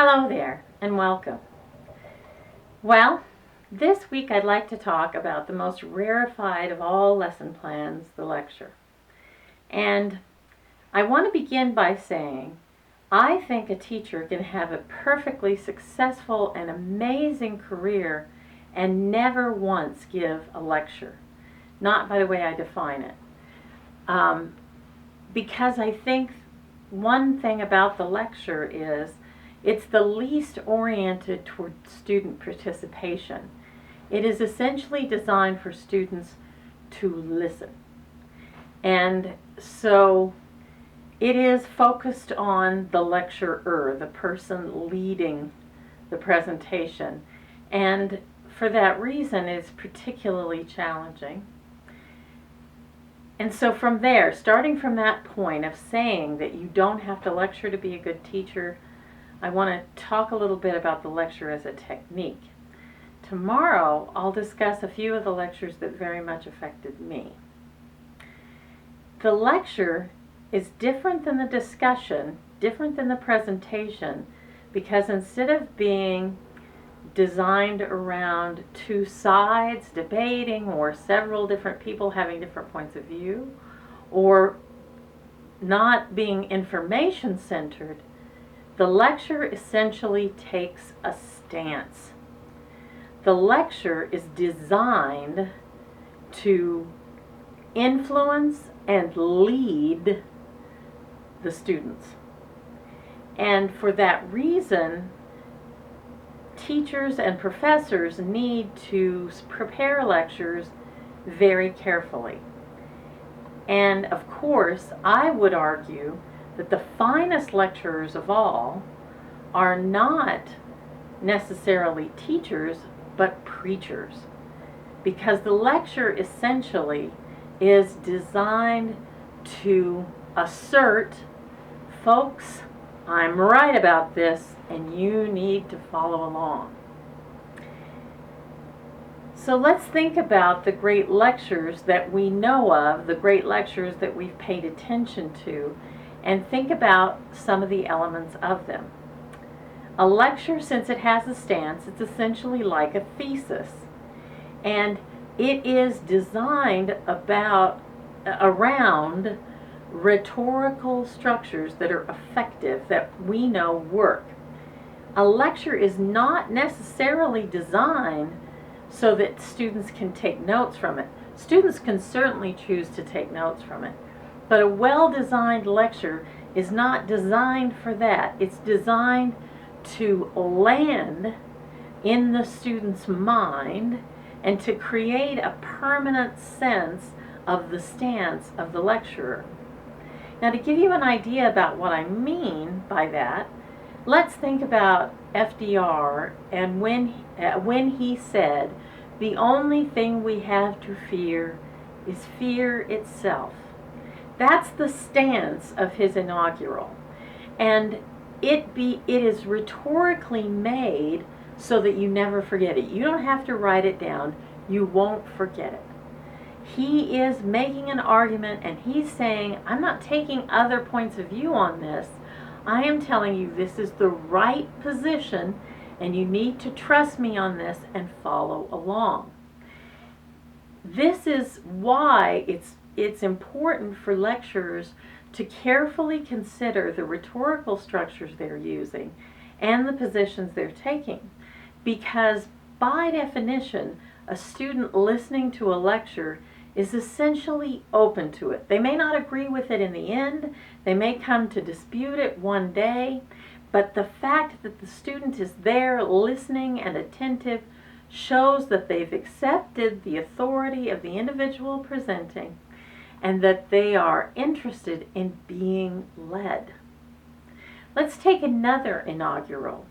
Hello there, and welcome. Well, this week I'd like to talk about the most rarefied of all lesson plans, the lecture. And I want to begin by saying I think a teacher can have a perfectly successful and amazing career and never once give a lecture. Not by the way I define it. Because I think one thing about the lecture is it's the least oriented toward student participation. It is essentially designed for students to listen. And so it is focused on the lecturer, the person leading the presentation. And for that reason, it's particularly challenging. And so from there, starting from that point of saying that you don't have to lecture to be a good teacher, I want to talk a little bit about the lecture as a technique. Tomorrow, I'll discuss a few of the lectures that very much affected me. The lecture is different than the discussion, different than the presentation, because instead of being designed around two sides debating or several different people having different points of view, or not being information centered, the lecture essentially takes a stance. The lecture is designed to influence and lead the students. And for that reason, teachers and professors need to prepare lectures very carefully. And of course, I would argue that the finest lecturers of all are not necessarily teachers, but preachers. Because the lecture essentially is designed to assert, folks, I'm right about this, and you need to follow along. So let's think about the great lectures that we know of, the great lectures that we've paid attention to, and think about some of the elements of them. A lecture, since it has a stance, it's essentially like a thesis. And it is designed around rhetorical structures that are effective, that we know work. A lecture is not necessarily designed so that students can take notes from it. Students can certainly choose to take notes from it. But a well-designed lecture is not designed for that. It's designed to land in the student's mind and to create a permanent sense of the stance of the lecturer. Now, to give you an idea about what I mean by that, let's think about FDR and when he said, "The only thing we have to fear is fear itself." That's the stance of his inaugural. And it is rhetorically made so that you never forget it. You don't have to write it down. You won't forget it. He is making an argument and he's saying, I'm not taking other points of view on this. I am telling you this is the right position and you need to trust me on this and follow along. This is why it's important for lecturers to carefully consider the rhetorical structures they're using and the positions they're taking. Because by definition, a student listening to a lecture is essentially open to it. They may not agree with it in the end, they may come to dispute it one day, but the fact that the student is there listening and attentive shows that they've accepted the authority of the individual presenting and that they are interested in being led. Let's take another inaugural.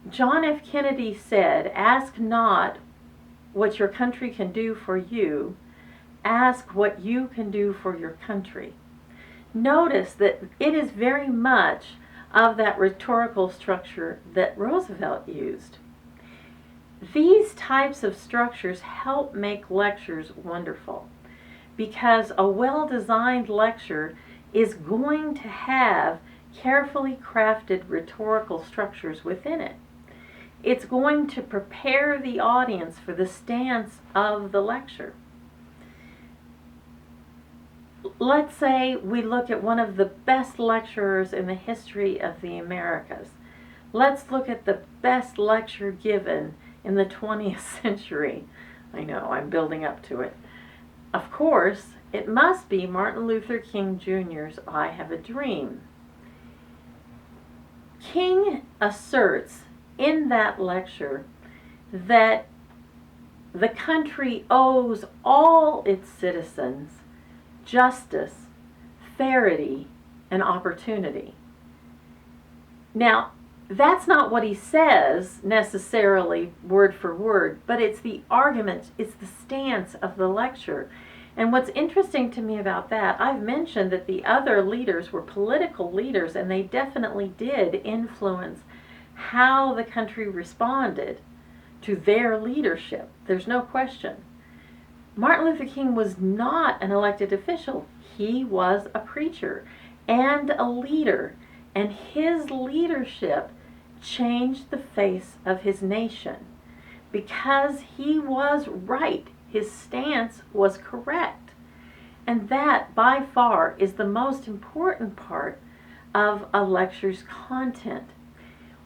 John F. Kennedy said, "Ask not what your country can do for you, ask what you can do for your country." Notice that it is very much of that rhetorical structure that Roosevelt used. These types of structures help make lectures wonderful because a well-designed lecture is going to have carefully crafted rhetorical structures within it. It's going to prepare the audience for the stance of the lecture. Let's say we look at one of the best lecturers in the history of the Americas. Let's look at the best lecture given in the 20th century. I know, I'm building up to it. Of course, it must be Martin Luther King Jr.'s I Have a Dream. King asserts in that lecture that the country owes all its citizens justice, fairity, and opportunity. Now, that's not what he says necessarily word for word, but it's the argument, it's the stance of the lecture. And what's interesting to me about that, I've mentioned that the other leaders were political leaders, and they definitely did influence how the country responded to their leadership. There's no question. Martin Luther King was not an elected official. He was a preacher and a leader, and his leadership changed the face of his nation because he was right. His stance was correct. And that, by far, is the most important part of a lecture's content.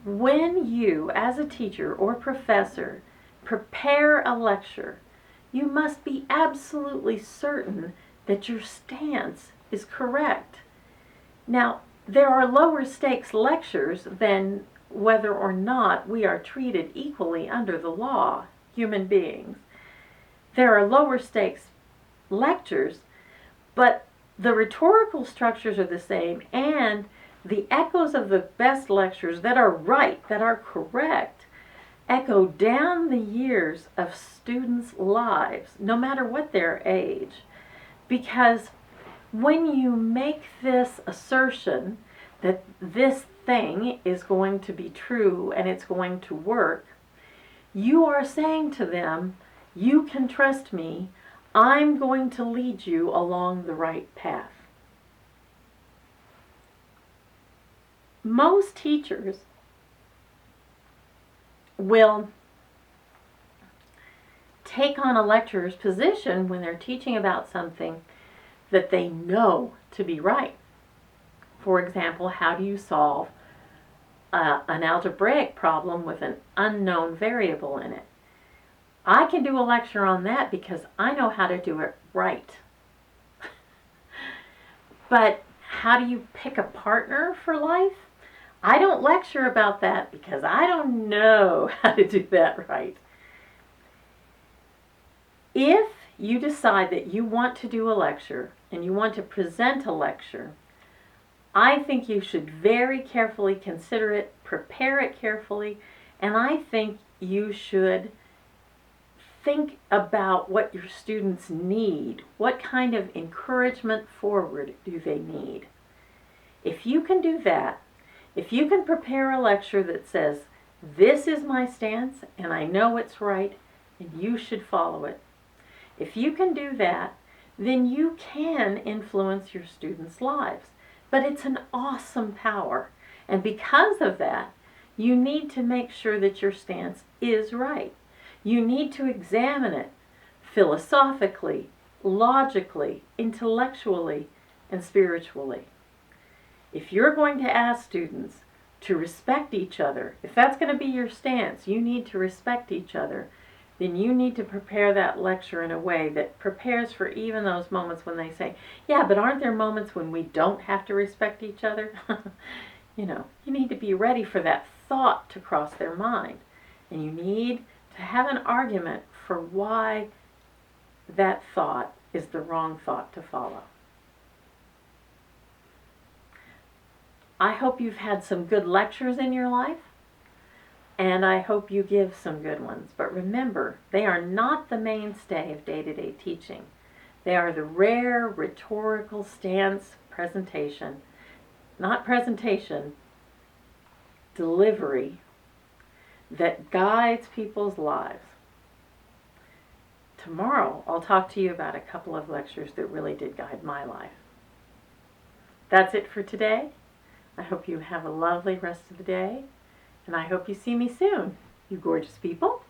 When you, as a teacher or professor, prepare a lecture, you must be absolutely certain that your stance is correct. Now, there are lower stakes lectures than whether or not we are treated equally under the law, human beings. There are lower stakes lectures, but the rhetorical structures are the same, and the echoes of the best lectures that are right, that are correct, echo down the years of students' lives, no matter what their age. Because when you make this assertion that this thing is going to be true and it's going to work, you are saying to them, you can trust me, I'm going to lead you along the right path. Most teachers will take on a lecturer's position when they're teaching about something that they know to be right. For example, how do you solve an algebraic problem with an unknown variable in it? I can do a lecture on that because I know how to do it right. But how do you pick a partner for life? I don't lecture about that because I don't know how to do that right. If you decide that you want to do a lecture and you want to present a lecture, I think you should very carefully consider it, prepare it carefully, and I think you should think about what your students need. What kind of encouragement forward do they need? If you can do that, if you can prepare a lecture that says, this is my stance and I know it's right and you should follow it, if you can do that, then you can influence your students' lives. But it's an awesome power. And because of that, you need to make sure that your stance is right. You need to examine it philosophically, logically, intellectually, and spiritually. If you're going to ask students to respect each other, if that's going to be your stance, you need to respect each other, then you need to prepare that lecture in a way that prepares for even those moments when they say, yeah, but aren't there moments when we don't have to respect each other? You need to be ready for that thought to cross their mind. And you need to have an argument for why that thought is the wrong thought to follow. I hope you've had some good lectures in your life, and I hope you give some good ones. But remember, they are not the mainstay of day-to-day teaching. They are the rare rhetorical stance presentation, not presentation, delivery that guides people's lives. Tomorrow, I'll talk to you about a couple of lectures that really did guide my life. That's it for today. I hope you have a lovely rest of the day, and I hope you see me soon, you gorgeous people.